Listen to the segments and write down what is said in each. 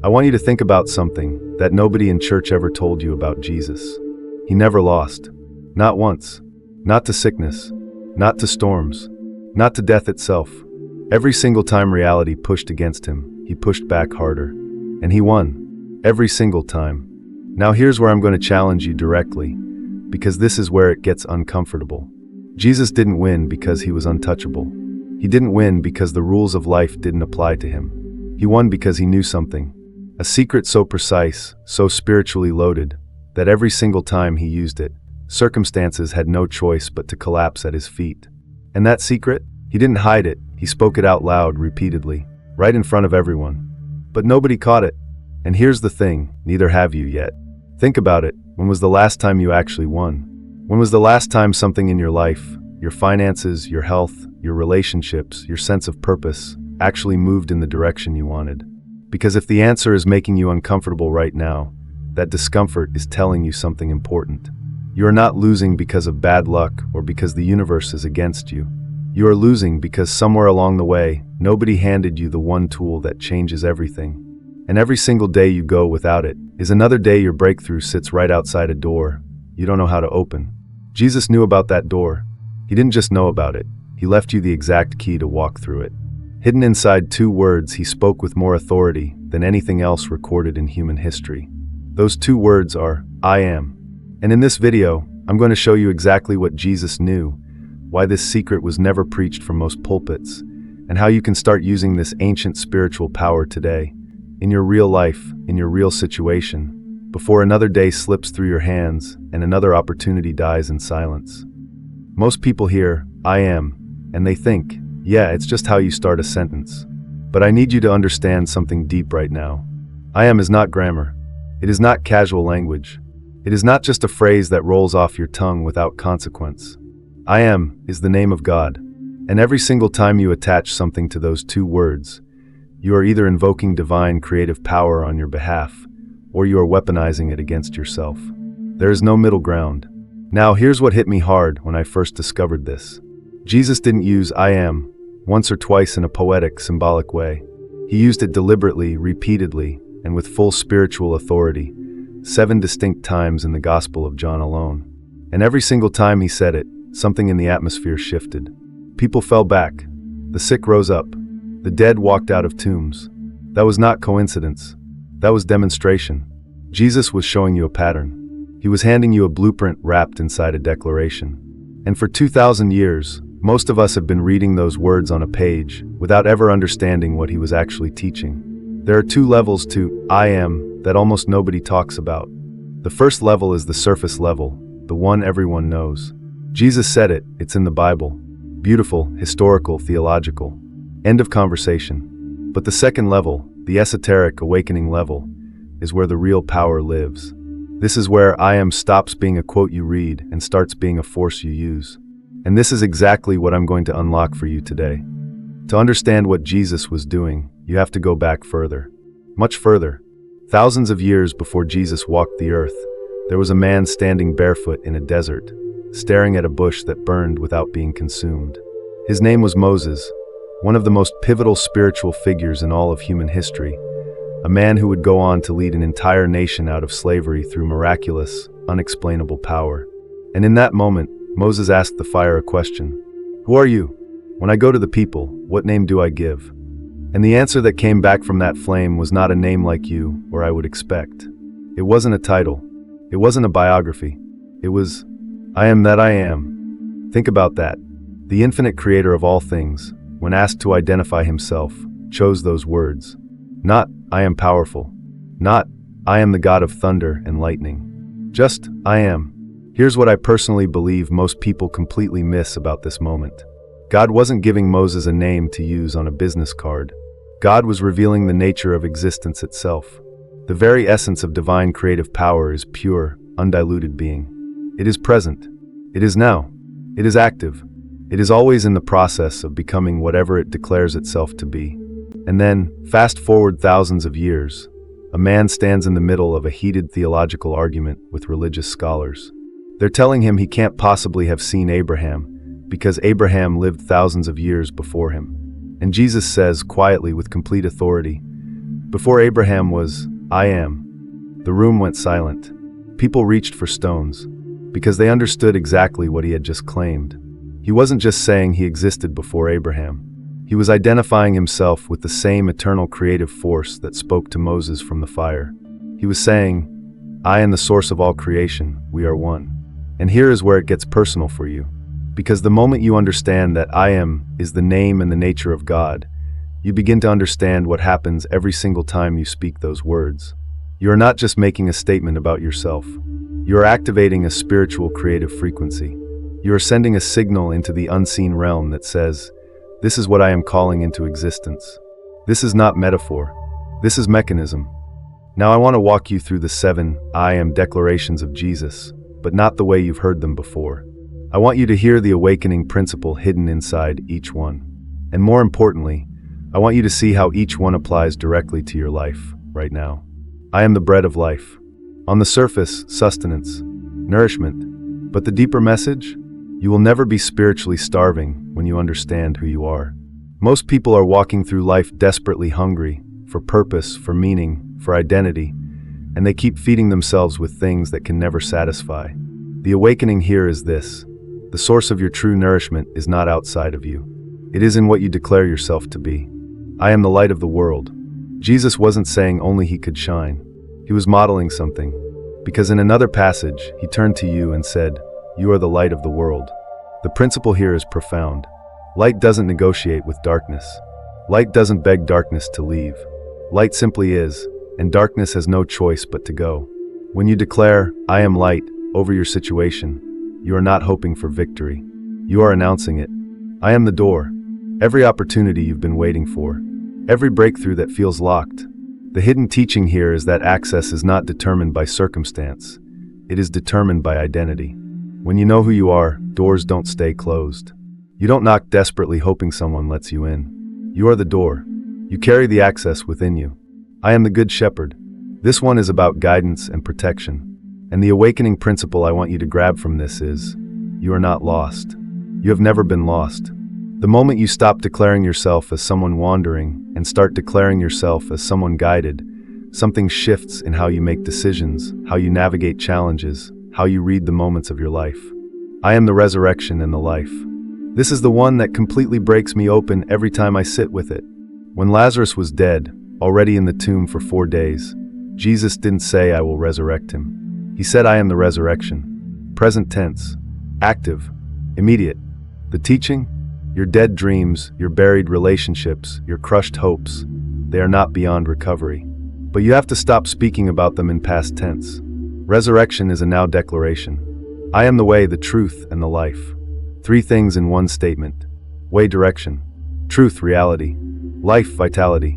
I want you to think about something that nobody in church ever told you about Jesus. He never lost. Not once. Not to sickness. Not to storms. Not to death itself. Every single time reality pushed against him, he pushed back harder. And he won. Every single time. Now here's where I'm going to challenge you directly, because this is where it gets uncomfortable. Jesus didn't win because he was untouchable. He didn't win because the rules of life didn't apply to him. He won because he knew something. A secret so precise, so spiritually loaded, that every single time he used it, circumstances had no choice but to collapse at his feet. And that secret? He didn't hide it, he spoke it out loud repeatedly, right in front of everyone. But nobody caught it. And here's the thing, neither have you yet. Think about it, when was the last time you actually won? When was the last time something in your life, your finances, your health, your relationships, your sense of purpose, actually moved in the direction you wanted? Because if the answer is making you uncomfortable right now, that discomfort is telling you something important. You are not losing because of bad luck or because the universe is against you. You are losing because somewhere along the way, nobody handed you the one tool that changes everything. And every single day you go without it is another day your breakthrough sits right outside a door you don't know how to open. Jesus knew about that door. He didn't just know about it, he left you the exact key to walk through it. Hidden inside 2 words, he spoke with more authority than anything else recorded in human history. Those 2 words are, I am. And in this video, I'm going to show you exactly what Jesus knew, why this secret was never preached from most pulpits, and how you can start using this ancient spiritual power today, in your real life, in your real situation, before another day slips through your hands and another opportunity dies in silence. Most people hear, I am, and they think, yeah, it's just how you start a sentence. But I need you to understand something deep right now. I am is not grammar. It is not casual language. It is not just a phrase that rolls off your tongue without consequence. I am is the name of God. And every single time you attach something to those 2 words, you are either invoking divine creative power on your behalf, or you are weaponizing it against yourself. There is no middle ground. Now here's what hit me hard when I first discovered this. Jesus didn't use I am once or twice in a poetic, symbolic way. He used it deliberately, repeatedly, and with full spiritual authority, 7 distinct times in the Gospel of John alone. And every single time he said it, something in the atmosphere shifted. People fell back. The sick rose up. The dead walked out of tombs. That was not coincidence. That was demonstration. Jesus was showing you a pattern. He was handing you a blueprint wrapped inside a declaration. And for 2,000 years, most of us have been reading those words on a page without ever understanding what he was actually teaching. There are 2 levels to I am that almost nobody talks about. The first level is the surface level, the one everyone knows. Jesus said it, it's in the Bible. Beautiful, historical, theological. End of conversation. But the second level, the esoteric awakening level, is where the real power lives. This is where I am stops being a quote you read and starts being a force you use. And this is exactly what I'm going to unlock for you today. To understand what Jesus was doing, you have to go back further. Much further. Thousands of years before Jesus walked the earth, there was a man standing barefoot in a desert, staring at a bush that burned without being consumed. His name was Moses, one of the most pivotal spiritual figures in all of human history, a man who would go on to lead an entire nation out of slavery through miraculous, unexplainable power. And in that moment, Moses asked the fire a question. Who are you? When I go to the people, what name do I give? And the answer that came back from that flame was not a name like you or I would expect. It wasn't a title. It wasn't a biography. It was, I am that I am. Think about that. The infinite creator of all things, when asked to identify himself, chose those words. Not, I am powerful. Not, I am the God of thunder and lightning. Just, I am. Here's what I personally believe most people completely miss about this moment. God wasn't giving Moses a name to use on a business card. God was revealing the nature of existence itself. The very essence of divine creative power is pure, undiluted being. It is present. It is now. It is active. It is always in the process of becoming whatever it declares itself to be. And then, fast forward thousands of years, a man stands in the middle of a heated theological argument with religious scholars. They're telling him he can't possibly have seen Abraham because Abraham lived thousands of years before him. And Jesus says, quietly with complete authority, Before Abraham was, I am. The room went silent. People reached for stones, because they understood exactly what he had just claimed. He wasn't just saying he existed before Abraham. He was identifying himself with the same eternal creative force that spoke to Moses from the fire. He was saying, I am the source of all creation, we are one. And here is where it gets personal for you. Because the moment you understand that I am is the name and the nature of God, you begin to understand what happens every single time you speak those words. You are not just making a statement about yourself. You are activating a spiritual creative frequency. You are sending a signal into the unseen realm that says, this is what I am calling into existence. This is not metaphor. This is mechanism. Now I want to walk you through the 7 I am declarations of Jesus, but not the way you've heard them before. I want you to hear the awakening principle hidden inside each one. And more importantly, I want you to see how each one applies directly to your life right now. I am the bread of life. On the surface, sustenance, nourishment. But the deeper message? You will never be spiritually starving when you understand who you are. Most people are walking through life desperately hungry for purpose, for meaning, for identity, and they keep feeding themselves with things that can never satisfy. The awakening here is this: the source of your true nourishment is not outside of you. It is in what you declare yourself to be. I am the light of the world. Jesus wasn't saying only he could shine. He was modeling something, because in another passage, he turned to you and said, you are the light of the world. The principle here is profound. Light doesn't negotiate with darkness. Light doesn't beg darkness to leave. Light simply is, and darkness has no choice but to go. When you declare, I am light, over your situation, you are not hoping for victory. You are announcing it. I am the door. Every opportunity you've been waiting for. Every breakthrough that feels locked. The hidden teaching here is that access is not determined by circumstance. It is determined by identity. When you know who you are, doors don't stay closed. You don't knock desperately hoping someone lets you in. You are the door. You carry the access within you. I am the Good Shepherd. This one is about guidance and protection. And the awakening principle I want you to grab from this is, you are not lost. You have never been lost. The moment you stop declaring yourself as someone wandering and start declaring yourself as someone guided, something shifts in how you make decisions, how you navigate challenges, how you read the moments of your life. I am the resurrection and the life. This is the one that completely breaks me open every time I sit with it. When Lazarus was dead, already in the tomb for 4 days, Jesus didn't say, I will resurrect him. He said, I am the resurrection. Present tense. Active. Immediate. The teaching? Your dead dreams, your buried relationships, your crushed hopes, they are not beyond recovery. But you have to stop speaking about them in past tense. Resurrection is a now declaration. I am the way, the truth, and the life. 3 things in one statement. Way, direction. Truth, reality. Life, vitality.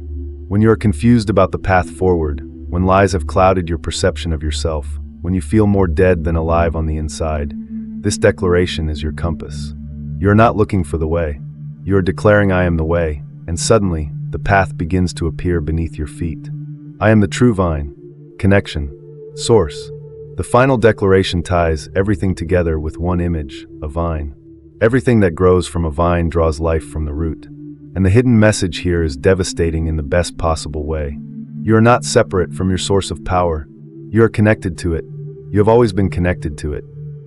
When you are confused about the path forward, when lies have clouded your perception of yourself, when you feel more dead than alive on the inside, this declaration is your compass. You are not looking for the way. You are declaring, I am the way, and suddenly, the path begins to appear beneath your feet. I am the true vine. Connection. Source. The final declaration ties everything together with one image, a vine. Everything that grows from a vine draws life from the root. And the hidden message here is devastating in the best possible way. You are not separate from your source of power. You are connected to it. You have always been connected to it.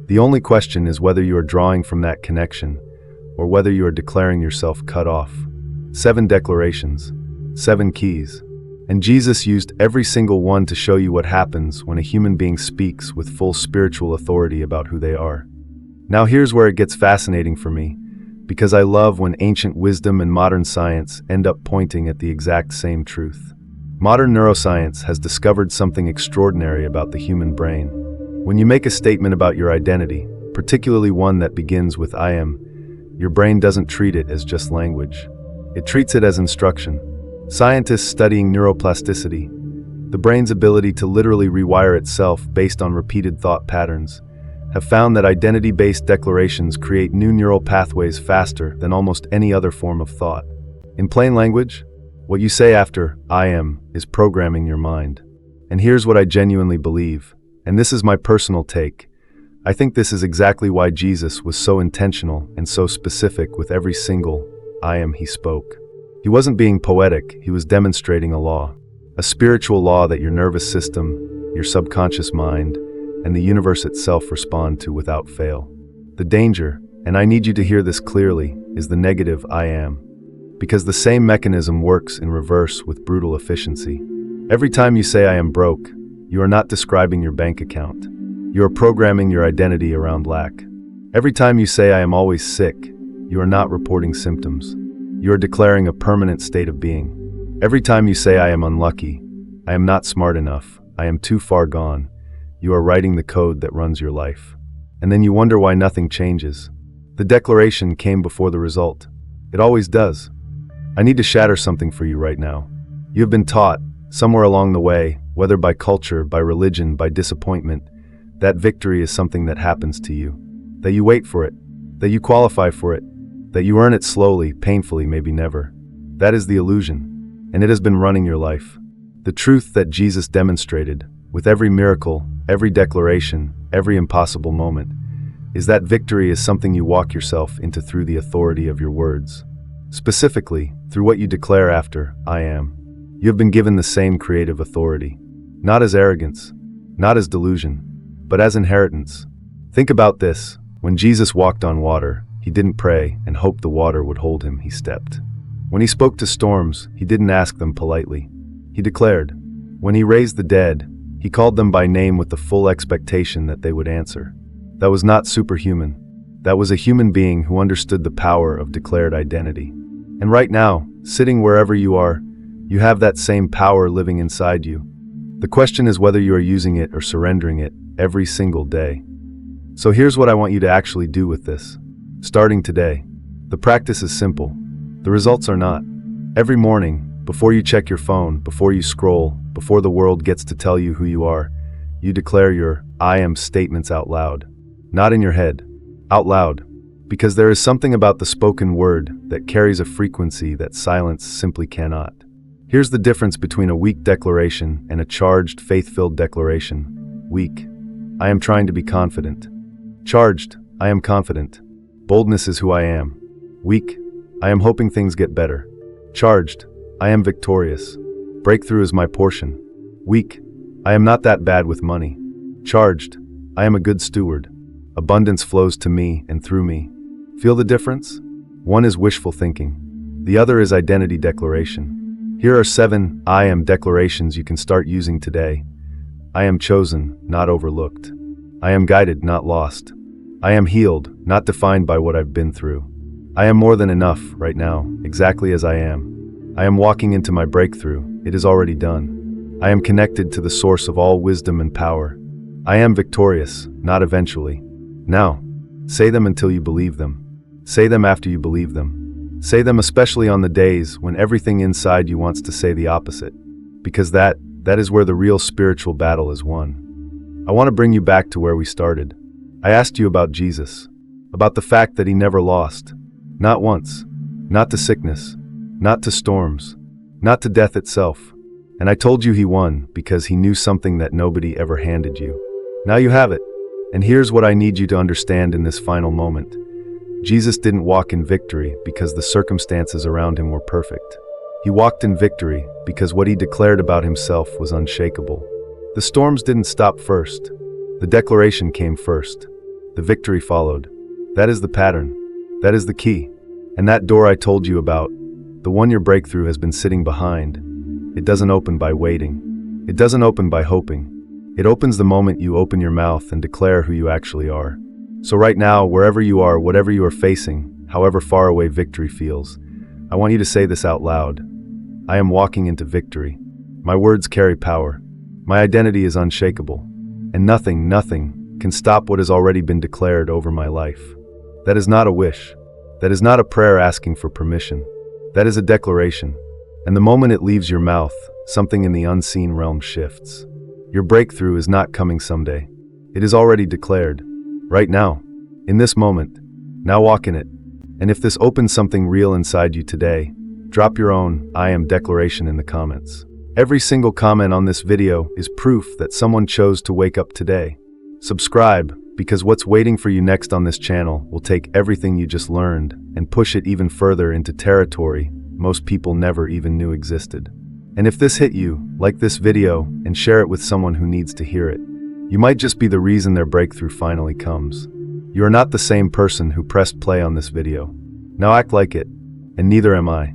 The only question is whether you are drawing from that connection or whether you are declaring yourself cut off. 7 declarations. 7 keys. And Jesus used every single one to show you what happens when a human being speaks with full spiritual authority about who they are. Now here's where it gets fascinating for me, because I love when ancient wisdom and modern science end up pointing at the exact same truth. Modern neuroscience has discovered something extraordinary about the human brain. When you make a statement about your identity, particularly one that begins with I am, your brain doesn't treat it as just language. It treats it as instruction. Scientists studying neuroplasticity, the brain's ability to literally rewire itself based on repeated thought patterns, have found that identity-based declarations create new neural pathways faster than almost any other form of thought. In plain language, what you say after I am is programming your mind. And here's what I genuinely believe, and this is my personal take. I think this is exactly why Jesus was so intentional and so specific with every single I am he spoke. He wasn't being poetic, he was demonstrating a law. a spiritual law that your nervous system, your subconscious mind, and the universe itself respond to without fail. The danger, and I need you to hear this clearly, is the negative I am. Because the same mechanism works in reverse with brutal efficiency. Every time you say I am broke, you are not describing your bank account. You are programming your identity around lack. Every time you say I am always sick, you are not reporting symptoms. You are declaring a permanent state of being. Every time you say I am unlucky, I am not smart enough, I am too far gone, you are writing the code that runs your life. And then you wonder why nothing changes. The declaration came before the result. It always does. I need to shatter something for you right now. You have been taught, somewhere along the way, whether by culture, by religion, by disappointment, that victory is something that happens to you. That you wait for it, that you qualify for it, that you earn it slowly, painfully, maybe never. That is the illusion, and it has been running your life. The truth that Jesus demonstrated, with every miracle, every declaration, every impossible moment, is that victory is something you walk yourself into through the authority of your words. Specifically, through what you declare after, I am. You have been given the same creative authority. Not as arrogance, not as delusion, but as inheritance. Think about this. When Jesus walked on water, he didn't pray and hope the water would hold him, he stepped. When he spoke to storms, he didn't ask them politely. He declared. When he raised the dead, he called them by name with the full expectation that they would answer. That was not superhuman. That was a human being who understood the power of declared identity. And right now, sitting wherever you are, you have that same power living inside you. The question is whether you are using it or surrendering it every single day. So here's what I want you to actually do with this. Starting today. The practice is simple. The results are not. Every morning, before you check your phone, before you scroll, before the world gets to tell you who you are, you declare your I am statements out loud. Not in your head. Out loud. Because there is something about the spoken word that carries a frequency that silence simply cannot. Here's the difference between a weak declaration and a charged, faith-filled declaration. Weak. I am trying to be confident. Charged. I am confident. Boldness is who I am. Weak. I am hoping things get better. Charged. I am victorious. Breakthrough is my portion. Weak. I am not that bad with money. Charged. I am a good steward. Abundance flows to me and through me. Feel the difference? One is wishful thinking. The other is identity declaration. Here are 7 I am declarations you can start using today. I am chosen, not overlooked. I am guided, not lost. I am healed, not defined by what I've been through. I am more than enough right now, exactly as I am. I am walking into my breakthrough. It is already done. I am connected to the source of all wisdom and power. I am victorious, not eventually. Now, say them until you believe them. Say them after you believe them. Say them especially on the days when everything inside you wants to say the opposite. Because that is where the real spiritual battle is won. I want to bring you back to where we started. I asked you about Jesus, about the fact that he never lost. Not once. Not to sickness. Not to storms. Not to death itself. And I told you he won because he knew something that nobody ever handed you. Now you have it. And here's what I need you to understand in this final moment. Jesus didn't walk in victory because the circumstances around him were perfect. He walked in victory because what he declared about himself was unshakable. The storms didn't stop first. The declaration came first. The victory followed. That is the pattern. That is the key. And that door I told you about, the one your breakthrough has been sitting behind, it doesn't open by waiting. It doesn't open by hoping. It opens the moment you open your mouth and declare who you actually are. So right now, wherever you are, whatever you are facing, however far away victory feels, I want you to say this out loud. I am walking into victory. My words carry power. My identity is unshakable. And nothing can stop what has already been declared over my life. That is not a wish. That is not a prayer asking for permission. That is a declaration. And the moment it leaves your mouth, something in the unseen realm shifts. Your breakthrough is not coming someday. It is already declared. Right now. In this moment. Now walk in it. And if this opens something real inside you today, drop your own I am declaration in the comments. Every single comment on this video is proof that someone chose to wake up today. Subscribe, because what's waiting for you next on this channel will take everything you just learned and push it even further into territory most people never even knew existed. And if this hit you, like this video and share it with someone who needs to hear it. You might just be the reason their breakthrough finally comes. You are not the same person who pressed play on this video. Now act like it, and neither am I.